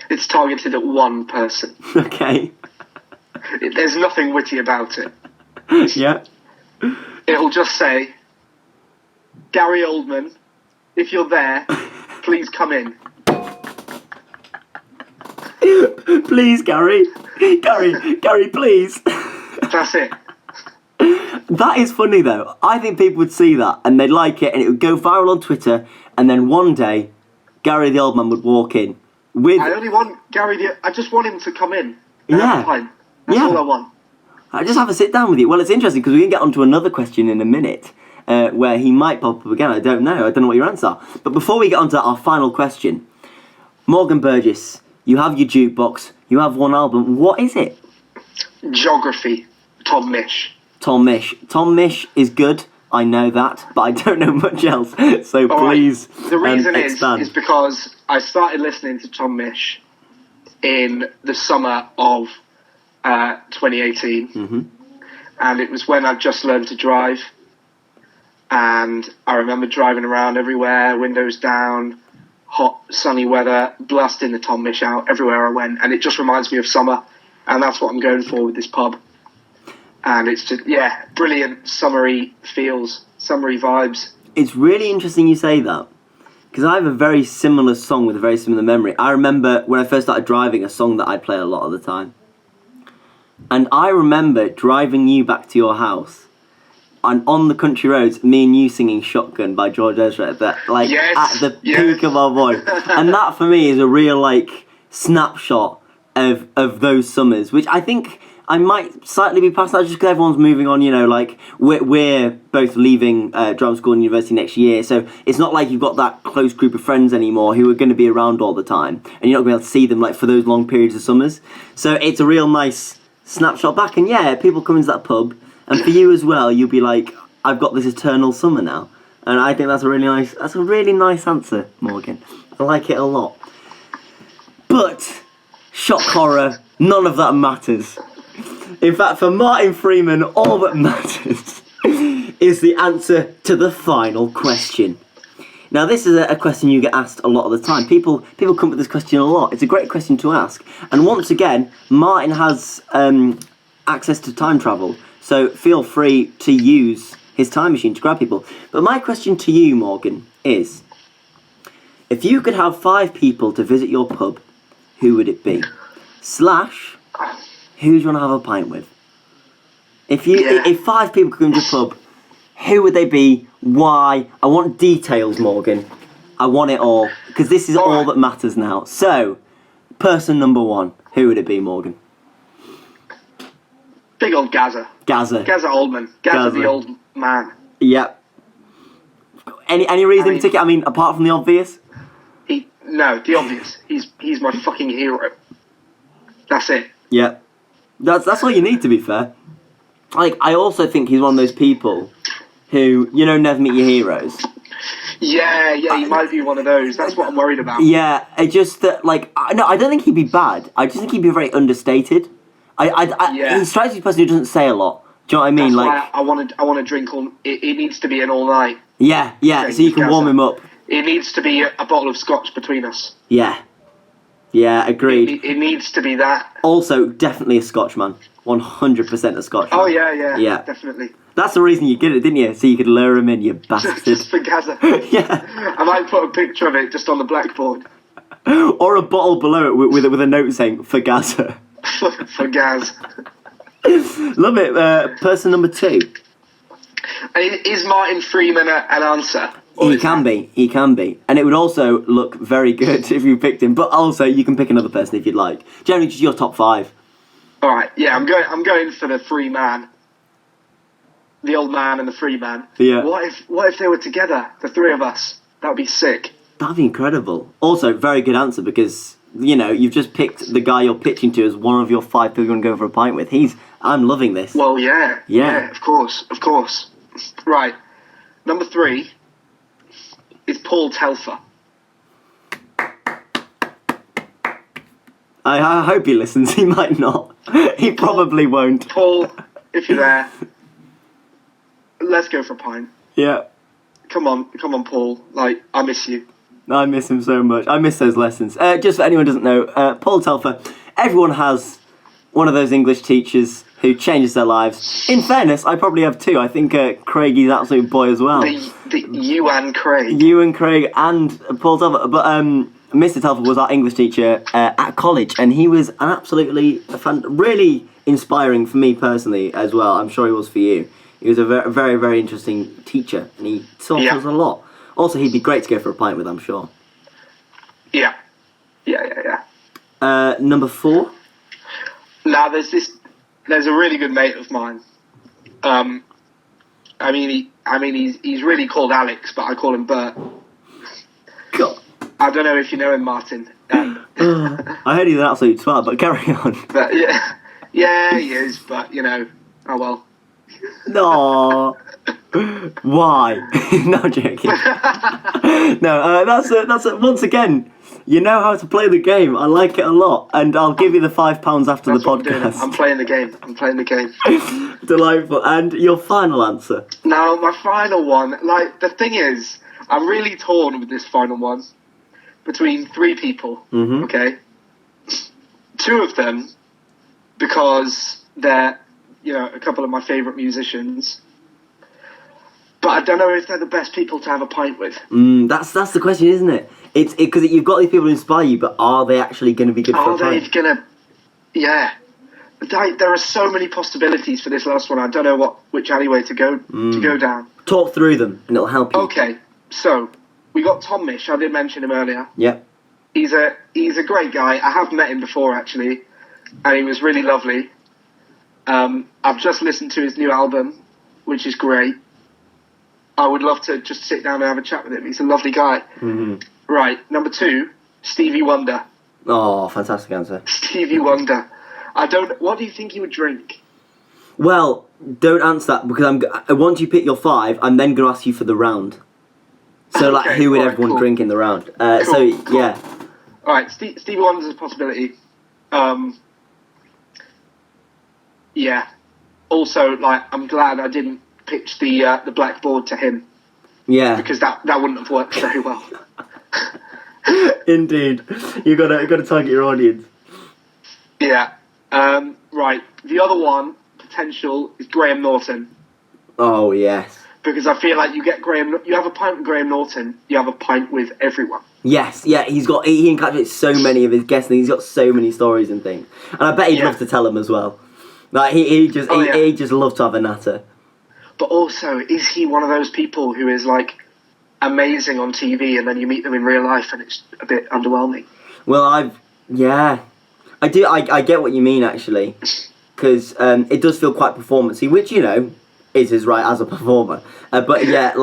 It's targeted at one person. Okay. There's nothing witty about it. Yeah. It'll just say, Gary Oldman, if you're there, please come in. Please, Gary. Gary, please. That's it. That is funny though. I think people would see that and they'd like it and it would go viral on Twitter, and then one day Gary the old man would walk in with... I only want I just want him to come in and Yeah. have a pint. That's all I want. I just have a sit down with you. Well, it's interesting because we can get on to another question in a minute where he might pop up again. I don't know. I don't know what your answers are. But before we get on to our final question, Morgan Burgess, you have your jukebox. You have one album. What is it? Geography. Tom Mish. Tom Mish. Tom Mish is good. I know that, but I don't know much else. So please The reason expand. is because I started listening to Tom Mish in the summer of 2018, and it was when I'd just learned to drive, and I remember driving around everywhere, windows down, hot sunny weather, blasting the Tom Mish out everywhere I went, and it just reminds me of summer, and that's what I'm going for with this pub. And it's just, brilliant summery feels, summery vibes. It's really interesting you say that, because I have a very similar song with a very similar memory. I remember when I first started driving, a song that I'd play a lot of the time. And I remember driving you back to your house, and on the country roads, me and you singing Shotgun by George Ezra, at the peak of our voice. And that for me is a real snapshot of those summers, which I think I might slightly be past that just because everyone's moving on, we're both leaving drama school and university next year, so it's not like you've got that close group of friends anymore who are going to be around all the time, and you're not going to be able to see them for those long periods of summers. So it's a real nice snapshot back, and people come into that pub, and for you as well, you'll be like, I've got this eternal summer now. And I think that's a really nice answer, Morgan. I like it a lot. But shock horror, none of that matters. In fact, for Martin Freeman, all that matters is the answer to the final question. Now, this is a question you get asked a lot of the time. People come up with this question a lot. It's a great question to ask. And once again, Martin has access to time travel, so feel free to use his time machine to grab people. But my question to you, Morgan, is, if you could have 5 people to visit your pub, who would it be? Who do you want to have a pint with? If 5 people could come to your pub, who would they be? Why? I want details, Morgan. I want it all, because this is all that matters now. So, person number 1, who would it be, Morgan? Big old Gaza. Gaza Oldman. Gaza the old man. Yep. Any reason in particular? I mean, apart from the obvious? No, the obvious. He's my fucking hero. That's it. Yep. That's all you need, to be fair. I also think he's one of those people who, never meet your heroes. Yeah, he might be one of those. That's what I'm worried about. Yeah, it's just that, no, I don't think he'd be bad. I just think he'd be very understated. He strikes me as a person who doesn't say a lot. Do you know what I mean? That's why I want to drink all... It needs to be an all night. Yeah, so you can warm him up. It needs to be a bottle of scotch between us. Yeah, agreed. It needs to be that. Also, definitely a Scotchman. 100% a Scotchman. Oh, yeah, definitely. That's the reason you did it, didn't you? So you could lure him in, you bastard. Just for Gaza. Yeah. I might put a picture of it just on the blackboard. Or a bottle below it with a note saying, for Gaza. For Gaz. Love it. Person number 2. Is Martin Freeman an answer? He can be. And it would also look very good if you picked him. But also, you can pick another person if you'd like. Generally, just your top 5. All right, yeah, I'm going for the 3 man. The old man and the 3 man. Yeah. What if they were together, the 3 of us? That would be sick. That'd be incredible. Also, very good answer, because, you've just picked the guy you're pitching to as one of your 5 people you're going to go for a pint with. I'm loving this. Well, yeah, of course. Right, number 3 is Paul Telfer. I hope he listens. He might not. He probably won't. Paul, if you're there, let's go for a pint. Yeah. Come on, Paul. I miss you. I miss him so much. I miss those lessons. Just for anyone who doesn't know, Paul Telfer, everyone has one of those English teachers who changes their lives. In fairness, I probably have 2. I think Craigie's an absolute boy as well. You and Craig. You and Craig and Paul Telfer. But Mr. Telfer was our English teacher at college, and he was an absolutely really inspiring for me personally as well. I'm sure he was for you. He was a very, very, very interesting teacher, and he taught us a lot. Also, he'd be great to go for a pint with, I'm sure. Yeah. Number 4? Now, there's a really good mate of mine. He's really called Alex, but I call him Bert. God. I don't know if you know him, Martin. I heard he's an absolute twat, but carry on. But yeah, he is. But oh well. No. Why? No, joking. No, that's once again. You know how to play the game. I like it a lot, and I'll give you the £5 after the podcast. I'm playing the game. Delightful. And your final answer? Now, my final one. Like, the thing is, I'm really torn with this final one between 3 people. Mm-hmm. Okay, 2 of them because they're a couple of my favourite musicians. But I don't know if they're the best people to have a pint with. That's the question, isn't it? It's because you've got these people who inspire you, but are they actually going to be good for a pint? Are they going to... Yeah. There are so many possibilities for this last one. I don't know which alleyway to go down. Talk through them, and it'll help you. Okay, so we got Tom Mish. I did mention him earlier. Yeah. He's a great guy. I have met him before, actually, and he was really lovely. I've just listened to his new album, which is great. I would love to just sit down and have a chat with him. He's a lovely guy. Mm-hmm. Right, number 2, Stevie Wonder. Oh, fantastic answer. Stevie Wonder. What do you think he would drink? Well, don't answer that, because once you pick your 5, I'm then going to ask you for the round. So, Okay, who would alright, everyone cool. drink in the round? Cool. Yeah. All right, Stevie Wonder's a possibility. Yeah. Also, I'm glad I didn't pitch the blackboard to him. Yeah. Because that wouldn't have worked very well. Indeed. You've got to target your audience. Yeah. Right. The other one, potential, is Graham Norton. Oh, yes. Because I feel like you have a pint with Graham Norton, you have a pint with everyone. Yes, yeah, he encapsulates so many of his guests, and he's got so many stories and things. And I bet he'd love to tell them as well. He just loves to have a natter. But also, is he one of those people who is amazing on TV, and then you meet them in real life, and it's a bit underwhelming? Well, I get what you mean, actually, because it does feel quite performancey, which is his right as a performer. But yeah,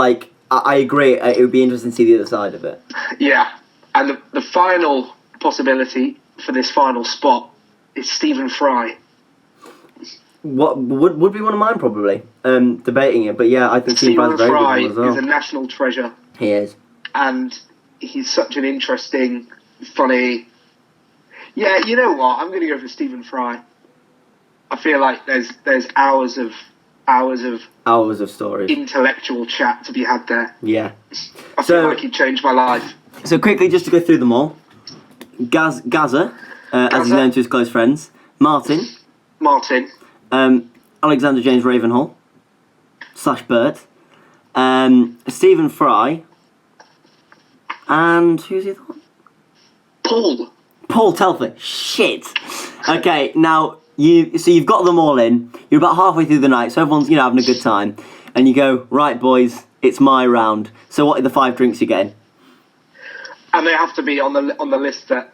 I agree. It would be interesting to see the other side of it. Yeah, and the final possibility for this final spot is Stephen Fry. What would be one of mine, probably, debating it. But yeah, I think Stephen Fry as well. is a national treasure. He is, and he's such an interesting, funny. Yeah, you know what? I'm going to go for Stephen Fry. I feel like there's hours of stories, intellectual chat to be had there. Yeah, I feel like he'd changed my life. So quickly, just to go through them all: Gaza, as he's known to his close friends; Martin, Alexander James Ravenhall / Bert, Stephen Fry, and who's the other one? Paul Telford. Shit. Okay, now you've got them all in. You're about halfway through the night, so everyone's having a good time, and you go, right, boys, it's my round. So what are the 5 drinks you're getting? And they have to be on the list that.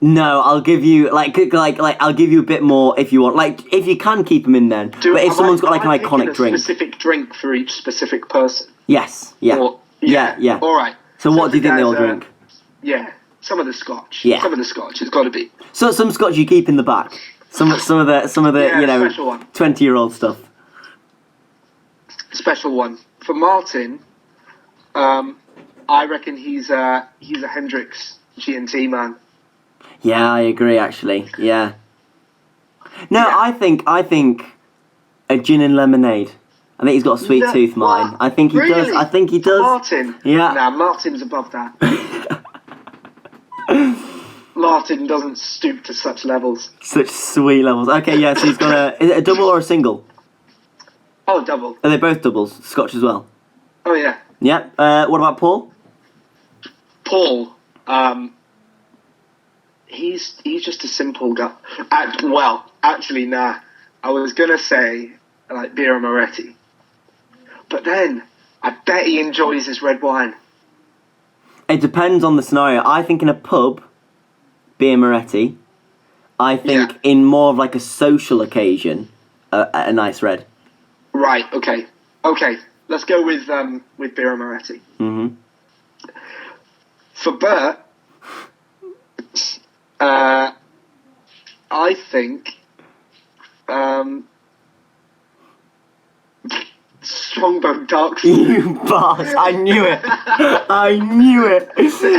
No, I'll give you I'll give you a bit more if you want. If you can keep them in then. But if someone's got an iconic drink, specific drink for each specific person. Yes. Yeah. Yeah. All right. So what do you think they all drink? Yeah, some of the scotch. Yeah. Some of the scotch. It's got to be. So some scotch you keep in the back. Some of the special one. 20-year-old stuff. Special one for Martin. I reckon he's a Hendrix G&T man. Yeah, I agree. Actually, yeah. No, yeah. I think a gin and lemonade. I think he's got a sweet tooth, Martin. What? I think he does. I think he does. Martin. Yeah. Nah, Martin's above that. Martin doesn't stoop to such levels. Such sweet levels. Okay, yeah. So he's got is it a double or a single? Oh, double. Are they both doubles? Scotch as well. Oh yeah. Yeah. What about Paul? Paul. He's just a simple guy. Actually, nah. I was gonna say like Birra Moretti, but then I bet he enjoys his red wine. It depends on the scenario. I think in a pub, Birra Moretti. I think in more of like a social occasion, a nice red. Right. Okay. Let's go with Birra Moretti. Mm-hmm. For Bert, I think Strongbow Dark Fruit. You boss! I knew it.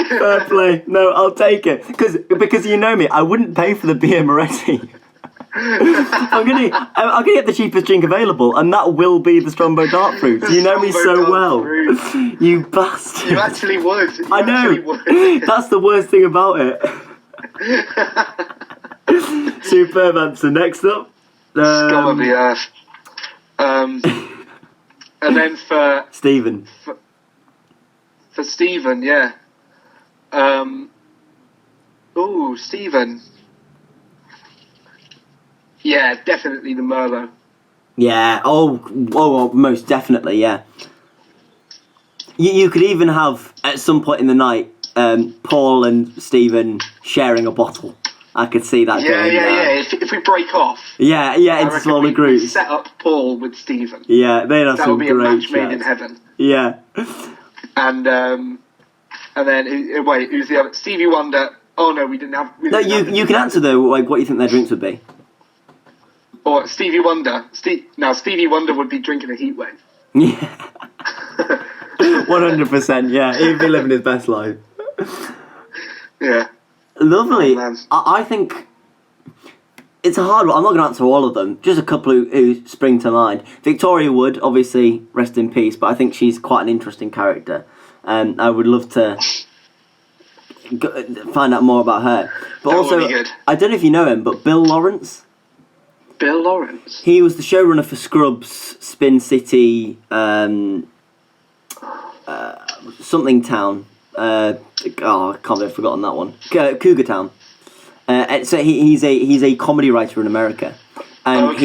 Fair play. No, I'll take it because you know me. I wouldn't pay for the Birra Moretti. I'm gonna get the cheapest drink available, and that will be the Strongbow Dark Fruit. You know me so well. Fruit. You bastard. You actually would. I know. That's the worst thing about it. Superb answer. Next up, Scum of the earth. And then for Stephen. For Stephen, yeah. Stephen. Yeah, definitely the Merlot. Yeah. Oh, most definitely. Yeah. You could even have at some point in the night, Paul and Stephen sharing a bottle. I could see that going. Yeah. If we break off. Yeah, into smaller groups. We set up Paul with Stephen. Yeah, they'd have some great That would be a match made in heaven. Yeah. And then who's the other? Stevie Wonder. Oh no, we didn't have. You can answer though, like what you think their drinks would be. Or Stevie Wonder. Stevie Wonder would be drinking a heat wave. Yeah. 100%. Yeah, he'd be living his best life. Yeah. Lovely. I think it's a hard one. I'm not going to answer all of them. Just a couple who spring to mind. Victoria Wood, obviously, rest in peace, but I think she's quite an interesting character. I would love to find out more about her. But that also, would be good. I don't know if you know him, but Bill Lawrence. Bill Lawrence? He was the showrunner for Scrubs, Spin City, something Town. I can't believe I've forgotten that one. Cougar Town. So he's a comedy writer in America, and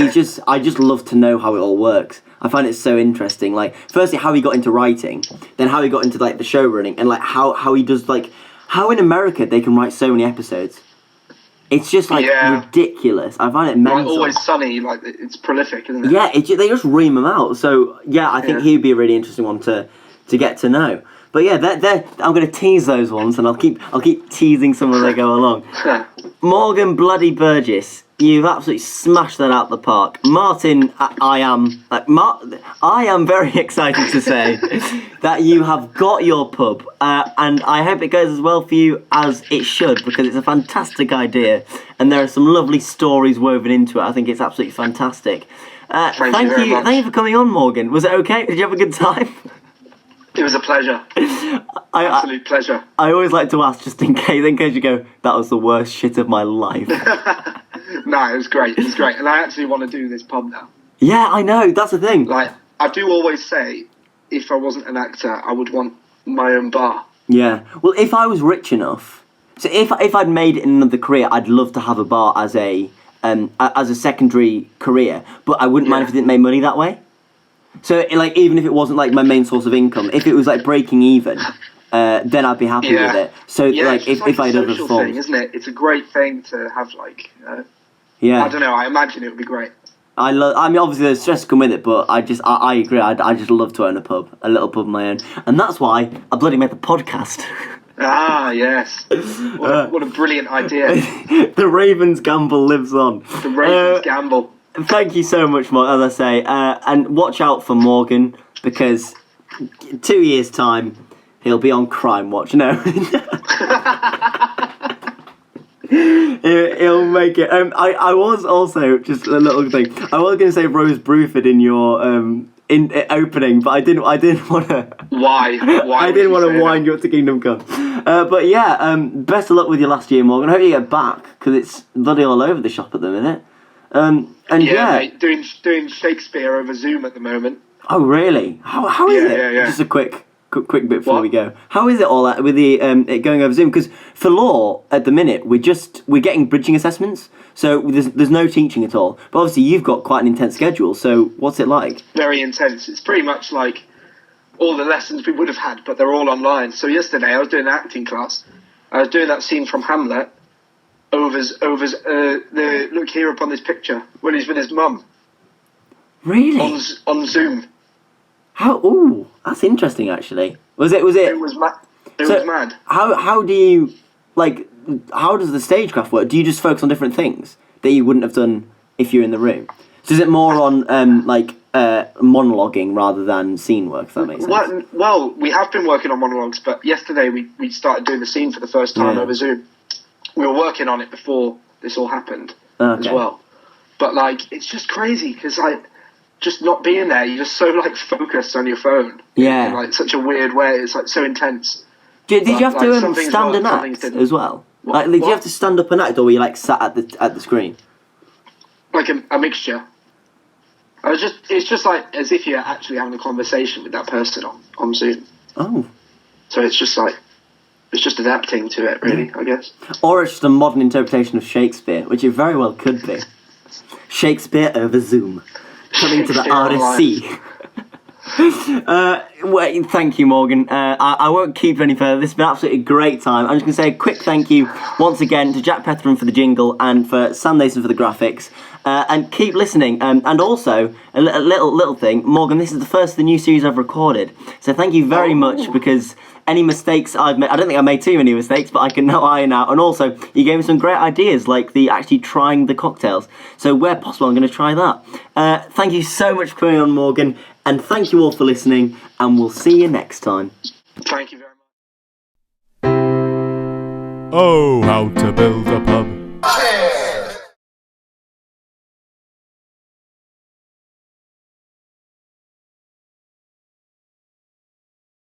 I just love to know how it all works. I find it so interesting. Like, firstly, how he got into writing, then how he got into like the show running, and like how he does like how in America they can write so many episodes. It's just like ridiculous. I find it mental. Like Always Sunny, like it's prolific, isn't it? Yeah, they just ream them out. So yeah, I think he'd be a really interesting one to get to know. But yeah, I'm going to tease those ones, and I'll keep teasing some as I go along. Morgan bloody Burgess, you've absolutely smashed that out the park. Martin, I am very excited to say that you have got your pub, and I hope it goes as well for you as it should, because it's a fantastic idea, and there are some lovely stories woven into it. I think it's absolutely fantastic. Thank you for coming on, Morgan. Was it okay? Did you have a good time? It was a pleasure. Absolute pleasure. I always like to ask, just in case you go, that was the worst shit of my life. No, it was great. And I actually want to do this pub now. Yeah, I know. That's the thing. Like, I do always say, if I wasn't an actor, I would want my own bar. Yeah. Well, if I was rich enough, so if I'd made it in another career, I'd love to have a bar as a secondary career, but I wouldn't mind if it didn't make money that way. So, like, even if it wasn't, like, my main source of income, if it was, like, breaking even, then I'd be happy with it. So, like, if I had other forms... thing, isn't it? It's a great thing to have, like... I don't know, I imagine it would be great. I mean, obviously, there's stress come with it, but I agree, I just love to own a little pub of my own. And that's why I bloody made the podcast. Ah, yes. What a brilliant idea. The Ravens gamble lives on. The Ravens gamble. Thank you so much, Morgan, as I say. And watch out for Morgan, because 2 years' time, he'll be on Crime Watch. No. He'll make it. I was also, just a little thing, I was going to say Rose Bruford in your opening, but I didn't want to... Why? I didn't want to wind you up to Kingdom Come. But yeah, best of luck with your last year, Morgan. I hope you get back, because it's bloody all over the shop at the minute. Mate, doing Shakespeare over Zoom at the moment. Oh really? How is it? Yeah. Just a quick quick bit before What? we go. How is it all that with the it going over Zoom? Because for law at the minute we're getting bridging assessments, so there's no teaching at all. But obviously you've got quite an intense schedule. So what's it like? Very intense. It's pretty much like all the lessons we would have had, but they're all online. So yesterday I was doing an acting class. I was doing that scene from Hamlet. Look here up on this picture when he's with his mum. Really? On Zoom. How? Ooh, that's interesting. Actually, was it? It was mad. It was mad. How do you how does the stagecraft work? Do you just focus on different things that you wouldn't have done if you're in the room? So is it more on monologuing rather than scene work? If that makes sense. Well, we have been working on monologues, but yesterday we started doing the scene for the first time over Zoom. We were working on it before this all happened as well. But it's just crazy because just not being there, you're just so focused on your phone. Yeah. In such a weird way. It's so intense. Did you have to stand and act as well? Did you have to stand up and act, or were you sat at the screen? A mixture. It's just as if you're actually having a conversation with that person on Zoom. Oh. So it's just adapting to it, really, I guess. Or it's just a modern interpretation of Shakespeare, which it very well could be. Shakespeare over Zoom. Coming to the RSC. Thank you, Morgan. I won't keep you any further. This has been absolutely a great time. I'm just going to say a quick thank you once again to Jack Pethram for the jingle and for Sam Nason for the graphics. And keep listening. And also, a little thing, Morgan, this is the first of the new series I've recorded. So thank you very much, because any mistakes I've made, I don't think I made too many mistakes, but I can now iron out. And also, you gave me some great ideas, like the actually trying the cocktails. So where possible, I'm going to try that. Thank you so much for coming on, Morgan. And thank you all for listening. And we'll see you next time. Thank you very much. Oh, how to build a pub.